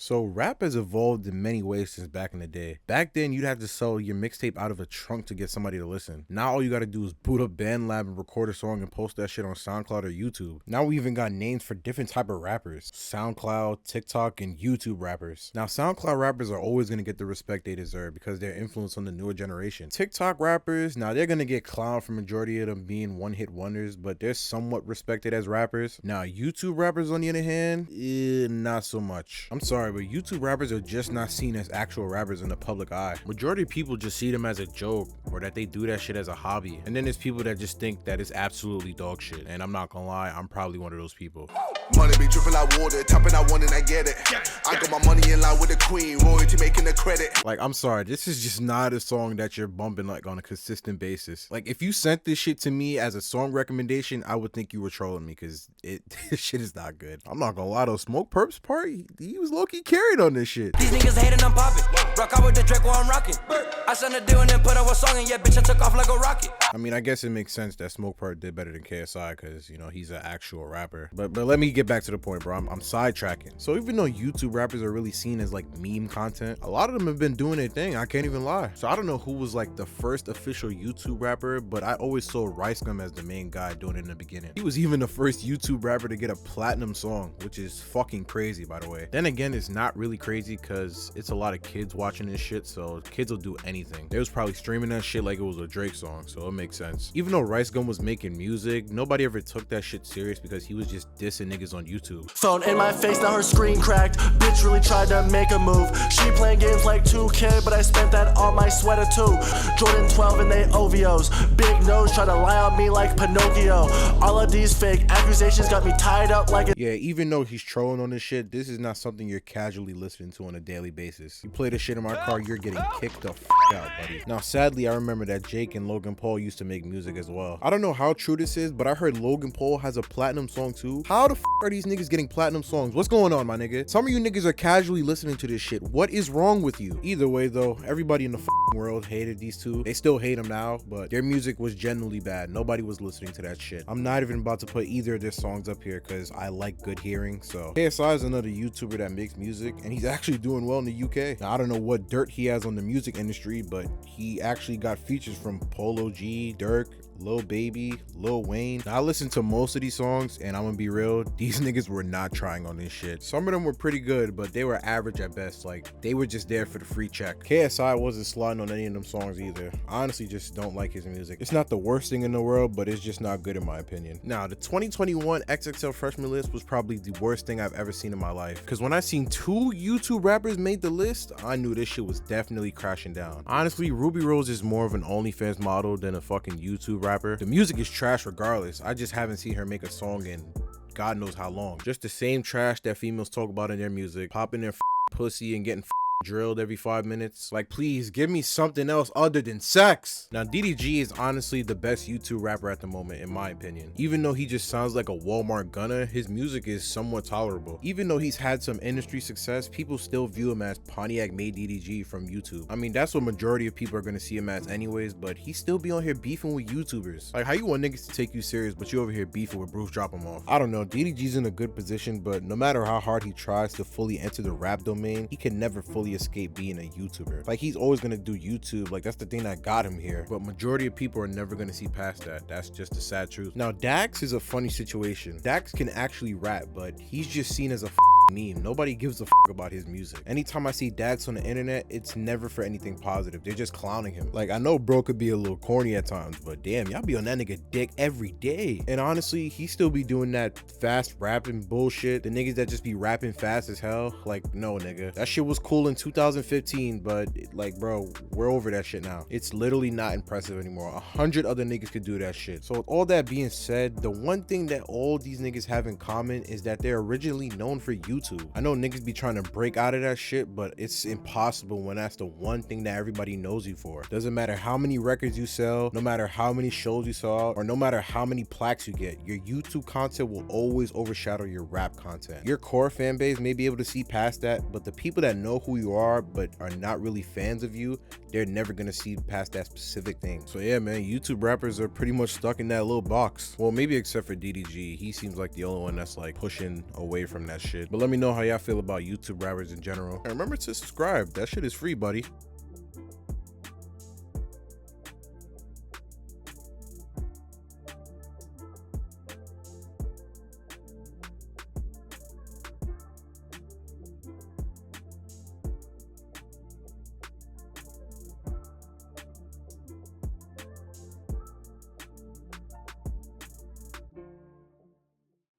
So rap has evolved in many ways since back in the day. Back then, you'd have to sell your mixtape out of a trunk to get somebody to listen. Now all you gotta do is boot up BandLab and record a song and post that shit on SoundCloud or YouTube. Now we even got names for different type of rappers: SoundCloud, TikTok, and YouTube rappers. Now SoundCloud rappers are always gonna get the respect they deserve because they're influence on the newer generation. TikTok rappers, now they're gonna get clowned for majority of them being one-hit wonders, but they're somewhat respected as rappers. Now YouTube rappers, on the other hand, not so much. I'm sorry, but YouTube rappers are just not seen as actual rappers in the public eye. Majority of people just see them as a joke, or that they do that shit as a hobby. And then there's people that just think that it's absolutely dog shit. And I'm not gonna lie, I'm probably one of those people. Money be dripping like water, tapping out one and I get it. I got my money in line with the queen, royalty making the credit. Like, I'm sorry, this is just not a song that you're bumping like on a consistent basis. Like, if you sent this shit to me as a song recommendation, I would think you were trolling me because this shit is not good. I'm not gonna lie though, Smoke Perp's part, he was low-key carried on this shit. These niggas hating, I'm popping. Rock out with the Drake while I'm rocking. I sent a deal and then put out a song and yeah, bitch, I took off like a rocket. I mean, I guess it makes sense that Smoke Perp did better than KSI because, you know, he's an actual rapper. But let me get back to the point, bro. I'm sidetracking. So even though YouTube rappers are really seen as like meme content, a lot of them have been doing their thing. I can't even lie. So I don't know who was like the first official YouTube rapper, but I always saw Rice Gum as the main guy doing it in the beginning. He was even the first YouTube rapper to get a platinum song, which is fucking crazy, by the way. Then again, it's not really crazy because it's a lot of kids watching this shit, so kids will do anything. They was probably streaming that shit like it was a Drake song, so it makes sense. Even though Rice Gum was making music, nobody ever took that shit serious because he was just dissing niggas on YouTube. Phone in my face, now her screen cracked. Bitch really tried to make a move. She playing games like 2K, but I spent that on my sweater too. Jordan 12 and they OVOs. Big nose try to lie on me like Pinocchio. All of these fake accusations got me tied up like Yeah, even though he's trolling on this shit, this is not something you're casually listening to on a daily basis. You play this shit in my car, you're getting kicked the out, buddy. Now, sadly, I remember that Jake and Logan Paul used to make music as well. I don't know how true this is, but I heard Logan Paul has a platinum song too. How the are these niggas getting platinum songs? What's going on, my nigga? Some of you niggas are casually listening to this shit. What is wrong with you? Either way though, everybody in the world hated these two. They still hate them now, but their music was genuinely bad. Nobody was listening to that shit. I'm not even about to put either of their songs up here because I like good hearing. So KSI is another YouTuber that makes music and he's actually doing well in the UK. Now, I don't know what dirt he has on the music industry, but he actually got features from Polo G, Dirk, Lil Baby, Lil Wayne. Now, I listened to most of these songs and I'm gonna be real, these niggas were not trying on this shit. Some of them were pretty good, but they were average at best. Like, they were just there for the free check. KSI wasn't sliding on any of them songs either. I honestly just don't like his music. It's not the worst thing in the world, but it's just not good in my opinion. Now, the 2021 XXL freshman list was probably the worst thing I've ever seen in my life. Because when I seen 2 YouTube rappers made the list, I knew this shit was definitely crashing down. Honestly, Ruby Rose is more of an OnlyFans model than a fucking YouTube rapper. The music is trash regardless. I just haven't seen her make a song in God knows how long. Just the same trash that females talk about in their music, popping their pussy and getting drilled every 5 minutes. Like, please give me something else other than sex. Now, DDG is honestly the best YouTube rapper at the moment in my opinion. Even though he just sounds like a Walmart gunner, his music is somewhat tolerable. Even though he's had some industry success, people still view him as Pontiac made DDG from YouTube. I mean, that's what majority of people are gonna see him as anyways, but he still be on here beefing with YouTubers. Like, how you want niggas to take you serious but you over here beefing with Bruce Drop him off? I don't know, DDG's in a good position, but no matter how hard he tries to fully enter the rap domain, he can never fully escape being a YouTuber. Like, he's always gonna do YouTube. Like, that's the thing that got him here, but majority of people are never gonna see past that. That's just the sad truth. Now, Dax is a funny situation. Dax can actually rap, but he's just seen as a meme. Nobody gives a about his music. Anytime I see Dax on the internet, it's never for anything positive. They're just clowning him. Like, I know bro could be a little corny at times, but damn, y'all be on that nigga dick every day. And honestly, he still be doing that fast rapping bullshit. The niggas that just be rapping fast as hell. Like, no nigga, that shit was cool in 2015, but like, bro, we're over that shit now. It's literally not impressive anymore. 100 other niggas could do that shit. So with all that being said, the one thing that all these niggas have in common is that they're originally known for YouTube. I know niggas be trying to break out of that shit, but it's impossible when that's the one thing that everybody knows you for. Doesn't matter how many records you sell, no matter how many shows you saw, or no matter how many plaques you get, your YouTube content will always overshadow your rap content. Your core fan base may be able to see past that, but the people that know who you are but are not really fans of you, they're never gonna see past that specific thing. So yeah, man, YouTube rappers are pretty much stuck in that little box. Well, maybe except for DDG. He seems like the only one that's like pushing away from that shit. But let let me know how y'all feel about YouTube rappers in general. And remember to subscribe. That shit is free, buddy.